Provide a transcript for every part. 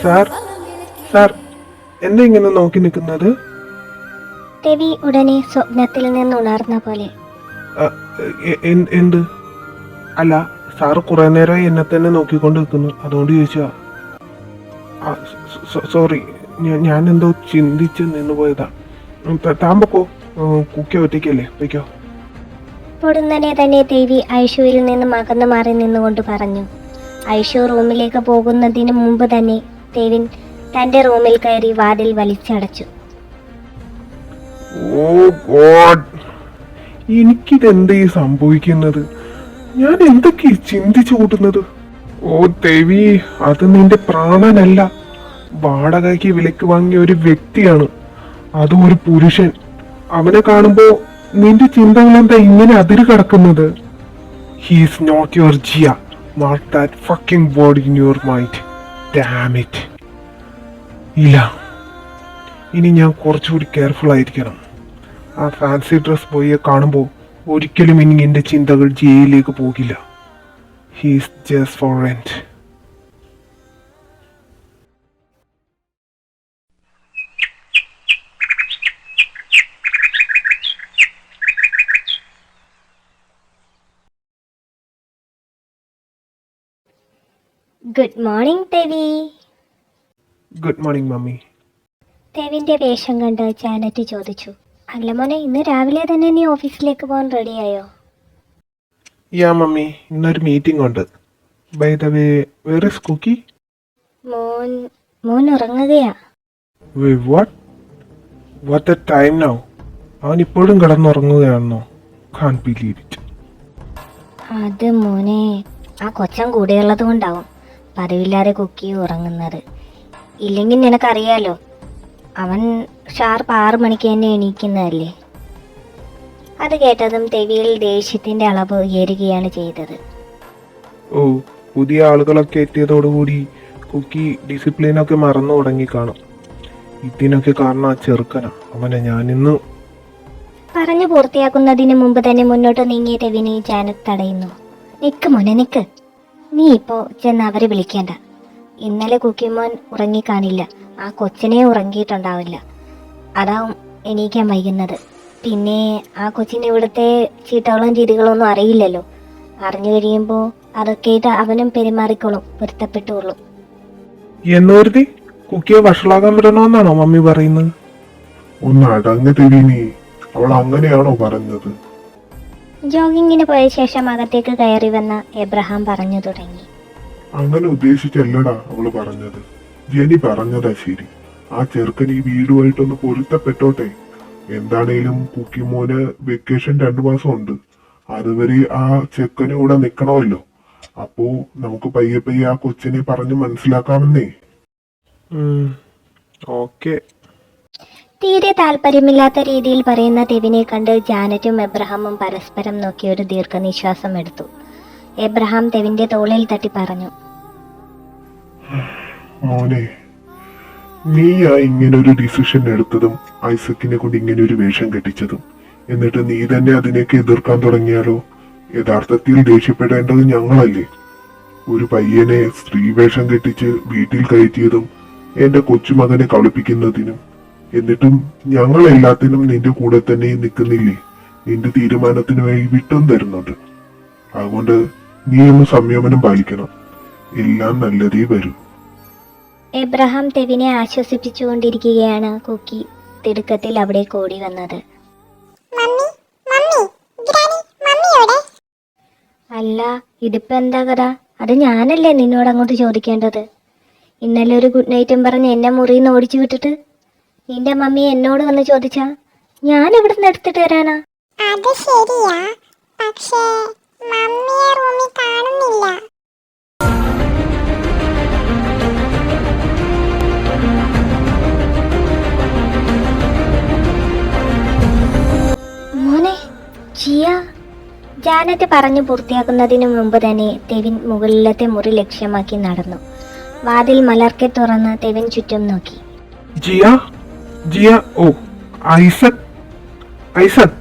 Sir sir എന്താ ഇങ്ങനെ നോക്കി നിൽക്കുന്നത്? രവി ഉടനെ സ്വപ്നത്തിൽ നിന്ന് ഉണർന്ന പോലെ. എന്ത്? അല്ല, സാറ് കുറെ നേരമായി എന്നെ തന്നെ നോക്കിക്കൊണ്ട് നിൽക്കുന്നു, അതുകൊണ്ട് ചോദിച്ചാ. സോറി, ഞാൻ എന്തോ ചിന്തിച്ച് നിന്ന് പോയതാ. താൻ പൊക്കോ, കുക്കി ഒറ്റയ്ക്കല്ലേ, പൊയ്ക്കോ. പൊടുന്നനെ തന്നെ ദേവി ഐഷുവിൽ നിന്നും അകന്നു മാറി നിന്നുകൊണ്ട് പറഞ്ഞു. ഐഷു റൂമിലേക്ക് പോകുന്നതിന് മുമ്പ് തന്നെ ദേവിൻ തന്റെ റൂമിൽ കയറി വാതിൽ വലിച്ചടച്ചു. ഓ ഗോഡ്, എനിക്കിതെന്താ ഈ സംഭവിക്കുന്നത്? ഞാൻ എന്തൊക്കെ ചിന്തിച്ചു കൂട്ടുന്നത്? ഓ ദേവി, അത് നിന്റെ പ്രാണനല്ല, വാടകയ്ക്ക് വിലക്ക് വാങ്ങിയ ഒരു വ്യക്തിയാണ്, അതും ഒരു പുരുഷൻ. അവനെ കാണുമ്പോ നിന്റെ ചിന്തകളെന്താ ഇങ്ങനെ അതിര് കടക്കുന്നത്? He's not your Jia. Mark that fucking word in your mind. Damn it. ഇല്ല, ഇനി ഞാൻ കുറച്ചുകൂടി കെയർഫുൾ ആയിരിക്കണം. ആ ഫാൻസി ഡ്രസ് ബോയിയെ കാണുമ്പോൾ ഒരിക്കലും ഇനി എൻ്റെ ചിന്തകൾ ജിയയിലേക്ക് പോകില്ല. He's just for rent. Good morning Devi. Good morning mummy. ദേവിന്റെ വേഷം കണ്ട് ജാനറ്റ് ചോദിച്ചു. അല്ല മോനെ, ഇന്ന് രാവിലെ തന്നെ നീ ഓഫീസിലേക്ക് പോകാൻ റെഡിയായോ? യാ മമ്മി, ഇന്നൊരു മീറ്റിംഗ് ഉണ്ട്. By the way, where is Cookie? മോൻ ഉറങ്ങുകയാ. What the time now? അവൻ ഇപ്പോഴും കിടന്നുറങ്ങുകയാണെന്നോ? Can believe it. അത് മോനെ, ആ കൊച്ചൻ കൂടെയുള്ളത് കൊണ്ടാവും പതിവില്ലാതെ കുക്കി ഉറങ്ങുന്നത്. ഇല്ലെങ്കിൽ നിനക്കറിയാലോ, അവൻ ഷാർപ്പ് 6 മണിക്ക് തന്നെ എണീക്കുന്നതല്ലേ. അത് കേട്ടതും ദേവിയിൽ ദേഷ്യത്തിന്റെ അളവ് ഉയരുകയാണ് ചെയ്തത്. ഓ, പുതിയ ആളുകളൊക്കെ എത്തിയതോടുകൂടി കുക്കി ഡിസിപ്ലിനൊക്കെ മറന്നു തുടങ്ങി കാണും. ഇതിനൊക്കെ കാരണം ആ ചെറുക്കനാ. അവനെ ഞാനിന്ന്. പറഞ്ഞു പൂർത്തിയാക്കുന്നതിന് മുമ്പ് തന്നെ മുന്നോട്ട് നീങ്ങിയ ദേവിനെ ജാനറ്റ് തടയുന്നു. നിക്ക് മോനെ, നിക്ക്. നീ ഇപ്പോ ചെന്ന് അവരെ വിളിക്കേണ്ട. ഇന്നലെ കുക്കിമോൻ ഉറങ്ങിക്കാണില്ല, ആ കൊച്ചിനെ ഉറങ്ങിയിട്ടുണ്ടാവില്ല. അതാവും എണീക്കാൻ വൈകുന്നത്. പിന്നെ ആ കൊച്ചിന് ഇവിടുത്തെ ചീട്ടകളും രീതികളൊന്നും അറിയില്ലല്ലോ. അറിഞ്ഞു കഴിയുമ്പോൾ അതൊക്കെ അവനും പെരുമാറിക്കോളും, പൊരുത്തപ്പെട്ടുകൊള്ളും. എന്നോർത്തി കുക്കിയെ വഷളാക്കാൻ വിടണമെന്നാണോ മമ്മി പറയുന്നത്? ഒന്ന് അടങ്ങ് തിരിനി, അവൾ അങ്ങനെയാണോ പറഞ്ഞത്? ജോഗിങ്ങിന് പോയ ശേഷം അകത്തേക്ക് കയറി വന്ന എബ്രഹാം പറഞ്ഞു തുടങ്ങി. അങ്ങനെ ഉദ്ദേശിച്ചല്ലടാ അവള് പറഞ്ഞത്. ജെനി പറഞ്ഞതാ ശരി. ആ ചെറുക്കൻ ഈ വീടുമായിട്ടൊന്ന് പൊരുത്തപ്പെട്ടോട്ടെ. എന്താണേലും കുക്കിമോന് വെക്കേഷൻ 2 മാസം ഉണ്ട്. അതുവരെ ആ ചെക്കന് കൂടെ നിക്കണമല്ലോ. അപ്പോ നമുക്ക് പയ്യെ പയ്യെ ആ കൊച്ചിനെ പറഞ്ഞ് മനസ്സിലാക്കാമെന്നേ. ഓക്കെ. തീരെ താല്പര്യമില്ലാത്ത രീതിയിൽ പറയുന്ന ദേവിനെ കണ്ട് ജാനറ്റും എബ്രഹാമും പരസ്പരം നോക്കി ഒരു ദീർഘനിശ്വാസം എടുത്തു. എബ്രഹാം ദേവിന്റെ തോളിൽ തട്ടി പറഞ്ഞു. മോനെ, നീയാ ഇങ്ങനൊരു ഡിസിഷൻ എടുത്തതും ഐസക്കിനെ കൊണ്ട് ഇങ്ങനെ ഒരു വേഷം കെട്ടിച്ചതും. എന്നിട്ട് നീ തന്നെ അതിനൊക്കെ എതിർക്കാൻ തുടങ്ങിയാലോ? യഥാർത്ഥത്തിൽ ദേഷ്യപ്പെടേണ്ടത് ഞങ്ങളല്ലേ? ഒരു പയ്യനെ സ്ത്രീ വേഷം കെട്ടിച്ച് വീട്ടിൽ കയറ്റിയതും എന്റെ കൊച്ചുമകനെ കളിപ്പിക്കുന്നതിനും. എന്നിട്ടും ഞങ്ങൾ എല്ലാത്തിനും നിന്റെ കൂടെ തന്നെ നിൽക്കുന്നില്ലേ? നിന്റെ തീരുമാനത്തിന് വേണ്ടി വിട്ടും തരുന്നുണ്ട്. അതുകൊണ്ട് നീ ഒന്ന് സംയമനം പാലിക്കണം. എല്ലാം നല്ലതേ വരൂ. എബ്രഹാം ദേവിനെ ആശ്വസിപ്പിച്ചുകൊണ്ടിരിക്കുകയാണ്. കുക്കി തിടുക്കത്തിൽ അവിടെ കൂടി വന്നത്. അല്ല, ഇതിപ്പോ എന്താ കഥ? അത് ഞാനല്ലേ നിന്നോട് അങ്ങോട്ട് ചോദിക്കേണ്ടത്. ഇന്നലെ ഒരു ഗുഡ് നൈറ്റും പറഞ്ഞ് എന്നെ മുറിയിൽ നിന്ന് ഓടിച്ചു വിട്ടിട്ട് നിന്റെ മമ്മി എന്നോട് വന്ന് ചോദിച്ചാ ഞാൻ ഇവിടുന്ന് എടുത്തിട്ട് തരാനാ? അത് ശരിയാ, പക്ഷേ മമ്മിയെ റൂമിൽ കാണുന്നില്ല. മോനെ, ജിയ. ജാനറ്റ് പറഞ്ഞു പൂർത്തിയാക്കുന്നതിന് മുമ്പ് തന്നെ തെവിൻ മുകളിലത്തെ മുറി ലക്ഷ്യമാക്കി നടന്നു. വാതിൽ മലർക്കെ തുറന്ന് തെവിൻ ചുറ്റും നോക്കി. ജിയ, ജിയ. ഓ, ഐസക്. ഐസക്,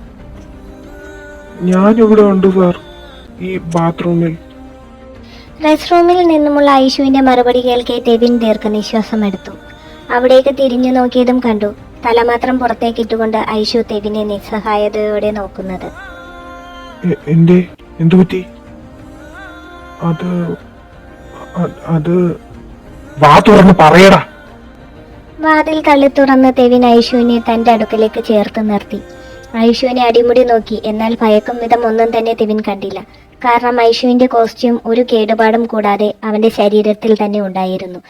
ഞാനിവിടെ ഉണ്ട് സാർ, ഈ ബാത്റൂമിൽ. റെസ്റ്റ് റൂമിൽ നിന്നുമുള്ള ഐഷുവിന്റെ മറുപടി കേൾക്കെ ടെവിൻ ദീർഘനിശ്വാസം എടുത്തു. അവിടേക്ക് തിരിഞ്ഞു നോക്കിയതും കണ്ടു തല മാത്രം പുറത്തേക്കിട്ടുകൊണ്ട് ഐഷു ടെവിനെ നിസ്സഹായതയോടെ നോക്കുന്നത്. എന്റെ എന്തു പറ്റി? അത് അത് വാ തുറന്ന് പറയടാ. വാതിൽ തള്ളി തുറന്ന് ടെവിൻ ഐഷുവിനെ തന്റെ അടുക്കലേക്ക് ചേർത്ത് നിർത്തി. ഐഷുവിനെ അടിമുടി നോക്കി. എന്നാൽ ഭയക്കും വിധം ഒന്നും തന്നെ ടെവിൻ കണ്ടില്ല. കാരണം ഐഷുവിന്റെ കോസ്റ്റ്യൂം ഒരു കേടുപാടും കൂടാതെ അവന്റെ ശരീരത്തിൽ തന്നെ ഉണ്ടായിരുന്നു.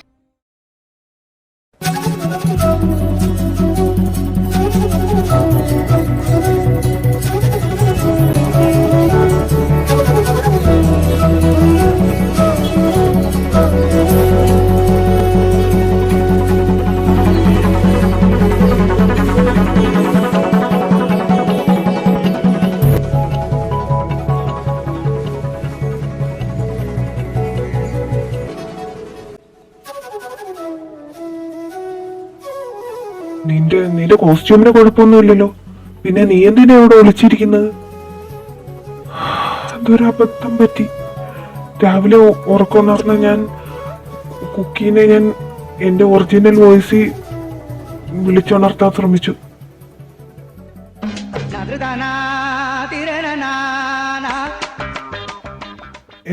നിന്റെ കോസ്റ്റ്യൂമിന് കുഴപ്പമൊന്നുമില്ലല്ലോ, പിന്നെ നീ എന്തിനാ ഇവിടെ ഒളിച്ചിരിക്കുന്നത്? എന്തൊരു അബദ്ധം പറ്റി. രാവിലെ ഉറക്കമുണർന്ന ഞാൻ കുക്കീനെ ഞാൻ എന്റെ ഒറിജിനൽ വോയിസിൽ വിളിച്ചുണർത്താൻ ശ്രമിച്ചു.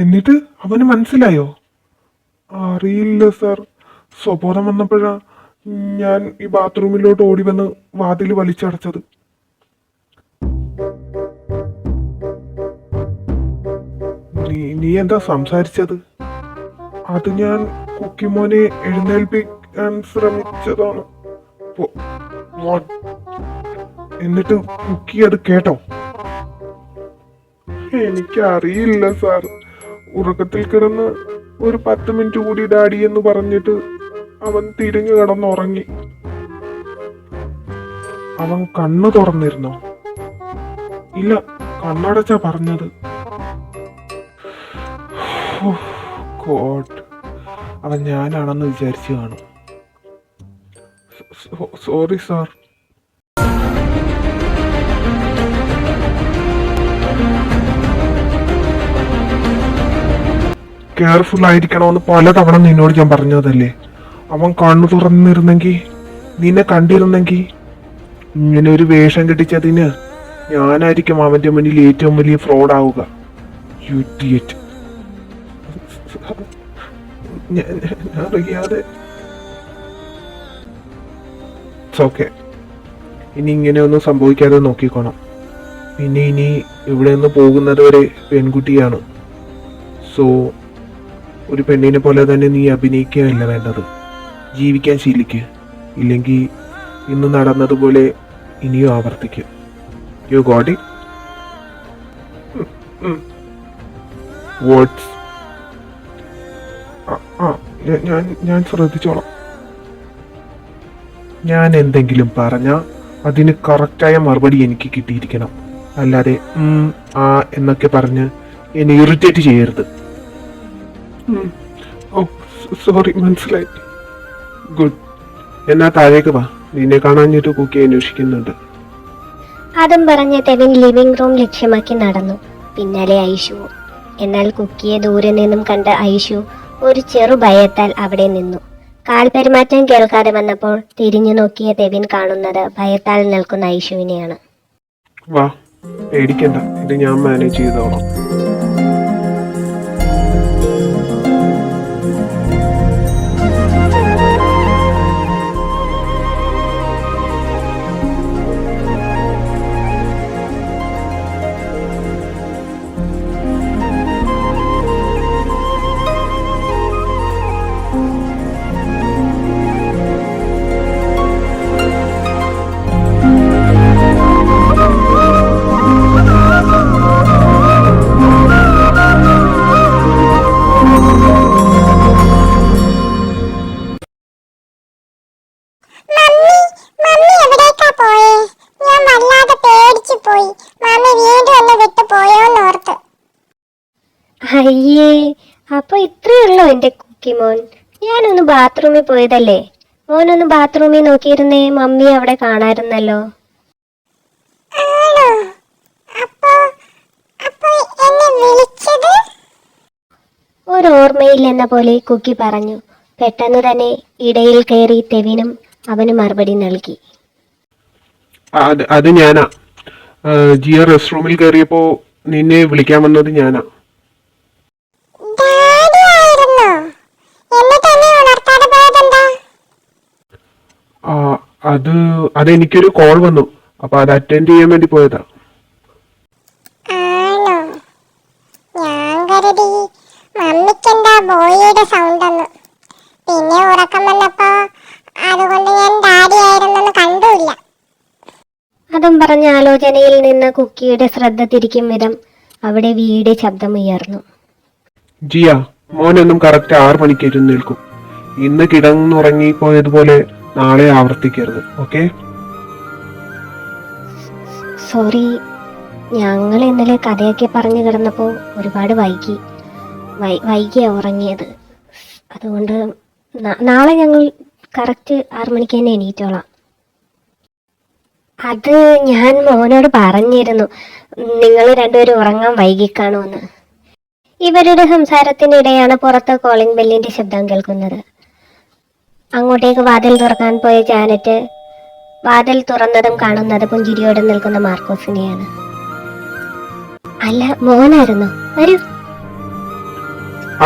എന്നിട്ട് അവന് മനസ്സിലായോ? അറിയില്ല സാർ. സ്വബോധം വന്നപ്പോഴാ ഞാൻ ഈ ബാത്റൂമിലോട്ട് ഓടി വന്ന് വാതിൽ വലിച്ചടച്ചത്. നീ എന്താ സംസാരിച്ചത്? അത് ഞാൻ കുക്കിമോനെ എഴുന്നേൽപ്പിക്കാൻ ശ്രമിച്ചതാണ്. എന്നിട്ട് കുക്കി അത് കേട്ടോ? എനിക്കറിയില്ല സാർ. ഉറക്കത്തിൽ കിടന്ന് ഒരു 10 മിനിറ്റ് കൂടി ഡാഡി എന്ന് പറഞ്ഞിട്ട് അവൻ തിരിഞ്ഞു കിടന്നുറങ്ങി. അവൻ കണ്ണു തുറന്നിരുന്നോ? ഇല്ല, കണ്ണടച്ചാ പറഞ്ഞത്. ഗോഡ്, അവൻ ഞാനാണെന്ന് വിചാരിച്ചു കാണും. Sorry sir. കെയർഫുൾ ആയിരിക്കണമെന്ന് പലതവണ നിന്നോട് ഞാൻ പറഞ്ഞതല്ലേ. അവൻ കണ്ണു തുറന്നിരുന്നെങ്കിൽ, നിന്നെ കണ്ടിരുന്നെങ്കിൽ, ഇങ്ങനെ ഒരു വേഷം കെട്ടിച്ചതിന് ഞാനായിരിക്കും അവന്റെ മുന്നിൽ ഏറ്റവും വലിയ ഫ്രോഡ് ആവുക. അറിയാതെ. ഓക്കെ, ഇനി ഇങ്ങനെയൊന്നും സംഭവിക്കാതെ നോക്കിക്കോണം. പിന്നെ ഇനി ഇവിടെ നിന്ന് പോകുന്നത് വരെ പെൺകുട്ടിയാണ്. സോ ഒരു പെണ്ണിനെ പോലെ തന്നെ നീ അഭിനയിക്കുകയല്ല വേണ്ടത്, ജീവിക്കാൻ ശീലിക്കുക. ഇല്ലെങ്കിൽ ഇന്ന് നടന്നതുപോലെ ഇനിയും ആവർത്തിക്കും. You got it? വേർഡ്സ് ഞാൻ ശ്രദ്ധിച്ചോളാം. ഞാൻ എന്തെങ്കിലും പറഞ്ഞാൽ അതിന് കറക്റ്റായ മറുപടി എനിക്ക് കിട്ടിയിരിക്കണം. അല്ലാതെ ആ എന്നൊക്കെ പറഞ്ഞ് എന്നെ ഇറിറ്റേറ്റ് ചെയ്യരുത്. ഓ സോറി, മനസ്സിലായി. ഗുഡ്. എന്നാ താഴേക്ക് വാ, നിന്നെ കാണാഞ്ഞിട്ട് കുക്കി അന്വേഷിക്കുന്നുണ്ട്. അതും പറഞ്ഞ് ടെവിൻ ലിവിംഗ് റൂം ലക്ഷ്യമാക്കി നടന്നു. പിന്നാലെ ഐഷു. എന്നാൽ കുക്കിയെ ദൂരെ നിന്നും കണ്ട ഐഷു ഒരു ചെറു ഭയത്താൽ അവിടെ നിന്നു. കാൽപെരുമാറ്റം കേൾക്കാതെ വന്നപ്പോൾ തിരിഞ്ഞു നോക്കിയ ടെവിൻ കാണുന്നത് ഭയത്താൽ നിൽക്കുന്ന ഐഷുവിനെയാണ്. വാ, പേടിക്കണ്ട, ഇത് ഞാൻ മാനേജ് ചെയ്തോളാം. അയ്യേ, അപ്പൊ ഇത്രയുള്ളൂ എന്റെ കുക്കിമോൻ. ഞാനൊന്ന് ബാത്റൂമിൽ പോയതല്ലേ. മോനൊന്ന് ബാത്റൂമിൽ നോക്കിയിരുന്നേ, മമ്മി അവിടെ കാണാറുന്നല്ലോ. ഒരു ഓർമ്മയില്ലെന്ന പോലെ കുക്കി പറഞ്ഞു. പെട്ടെന്ന് തന്നെ ഇടയിൽ കയറി തെവിനും അവന് മറുപടി നൽകി. അത് ഞാനാ. ജിയ റെസ്റ്റ് റൂമിൽ കയറിയപ്പോ നിന്നെ വിളിക്കാൻ വന്നത് ഞാനാ. ഡാഡി ആയിരുന്നോ? എന്നിട്ട് എന്നെ ഉണർത്താതെ പോയതെന്താ? ആ, അതെനിക്കൊരു കോൾ വന്നു, അപ്പൊ അത് അറ്റൻഡ് ചെയ്യാൻ വേണ്ടി പോയതാ. ആണോ? ഞാൻ കരുതി മമ്മിക്കെന്താ ബോയിയുടെ സൗണ്ട് ഒന്ന്. പിന്നെ ഉറക്കം വന്നപ്പോ അതുകൊണ്ട് ഞാൻ ഡാഡി ആയിരുന്നെന്ന് കണ്ടുമില്ല. അതും പറഞ്ഞ ആലോചനയിൽ നിന്ന് കുക്കിയുടെ ശ്രദ്ധ തിരിക്കും വിധം അവിടെ വീട് ശബ്ദമുയർന്നു. ജിയ, മോനൊന്നും കറക്റ്റ് 6 മണിക്ക് എഴുന്നേൽക്കും. ഇന്ന് കിടന്നുറങ്ങിപ്പോയതുപോലെ നാളെ ആവർത്തിക്കരുത്, ഓക്കെ? സോറി, ഞങ്ങൾ ഇന്നലെ കഥയൊക്കെ പറഞ്ഞു കിടന്നപ്പോൾ ഒരുപാട് വൈകിയാ ഉറങ്ങിയത്. അതുകൊണ്ട് നാളെ ഞങ്ങൾ കറക്റ്റ് 6 മണിക്ക് തന്നെ എണീറ്റോളാം. അത് ഞാൻ മോനോട് പറഞ്ഞിരുന്നു, നിങ്ങൾ രണ്ടുപേരും ഉറങ്ങാൻ വൈകിക്കാണുമെന്ന്. ഇവരുടെ സംസാരത്തിനിടെയാണ് പുറത്ത് കോളിംഗ് ബെല്ലിന്റെ ശബ്ദം കേൾക്കുന്നത്. അങ്ങോട്ടേക്ക് വാതിൽ തുറക്കാൻ പോയ ജാനറ്റ് വാതിൽ തുറന്നതും കാണുന്നത് പുഞ്ചിരിയോടെ നിൽക്കുന്ന മാർക്കോസിനെയാണ്. അല്ല, മോനായിരുന്നു. വരൂ.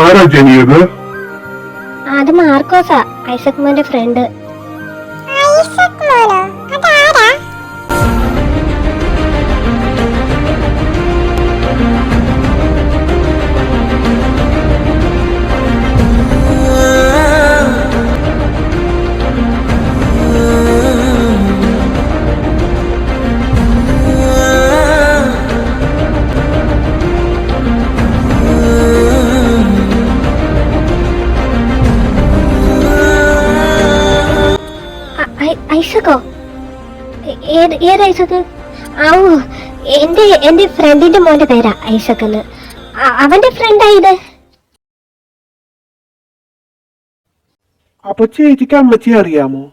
ആരാ ജനിയത്? അത് മാർക്കോസാ, ഐസക് മോന്റെ ഫ്രണ്ട്. ഐസക് മോനോ? അതാരാ? ഐസക്കോ? ഏത് ഐസക്? ആവോ, എന്റെ ഫ്രണ്ടിന്റെ മോന്റെ പേരാ ഐസക് എന്ന്. അവന്റെ ഫ്രണ്ടായത്. അപ്പൊ ചേച്ചിക്ക് അമ്മച്ചിയെ അറിയാമോ?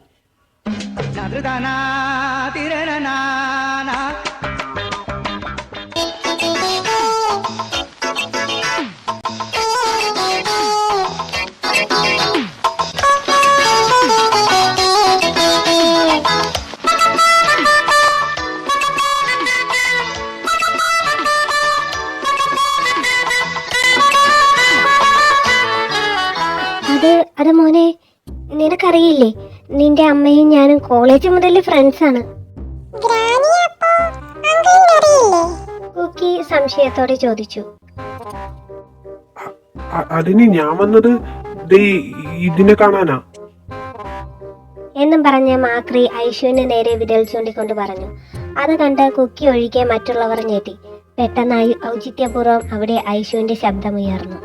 അത് മോനെ, നിനക്കറിയില്ലേ, നിന്റെ അമ്മയും ഞാനും കോളേജ് മുതൽ ഫ്രണ്ട്സാണ്. ഗ്രാനി അപ്പോ അങ്കിളിനെ അറിയില്ലേ? കുക്കി സംശയത്തോടെ ചോദിച്ചു. അതിന് ഞാൻ വന്നത് ദേ ഇതിനെ കാണാനാ എന്നും പറഞ്ഞ മാക്രി ഐഷുവിന് നേരെ വിരൽ ചൂണ്ടിക്കൊണ്ട് പറഞ്ഞു. അത് കണ്ട് കുക്കി ഒഴികെ മറ്റുള്ളവർ ഞെട്ടി. പെട്ടെന്നായി ഔചിത്യപൂർവ്വം അവിടെ ഐഷുവിന്റെ ശബ്ദമുയർന്നു.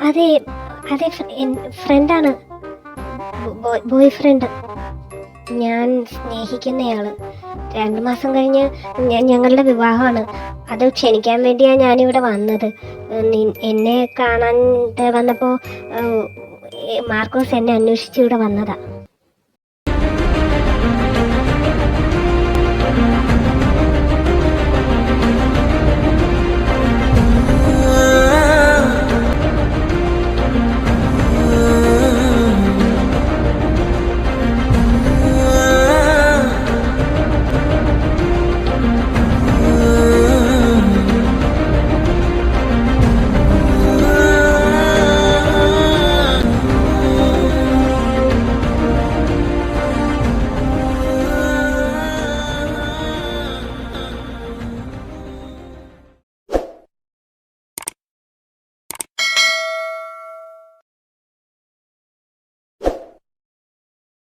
അതെ അതെ, ഫ്രണ്ടാണ്, ബോയ് ഫ്രണ്ട്. ഞാൻ സ്നേഹിക്കുന്നയാള്. 2 മാസം കഴിഞ്ഞ് ഞങ്ങളുടെ വിവാഹമാണ്. അത് ക്ഷണിക്കാൻ വേണ്ടിയാണ് ഞാനിവിടെ വന്നത്. എന്നെ കാണാൻ വന്നപ്പോൾ മാർക്കോസ് എന്നെ അന്വേഷിച്ച് ഇവിടെ വന്നതാ.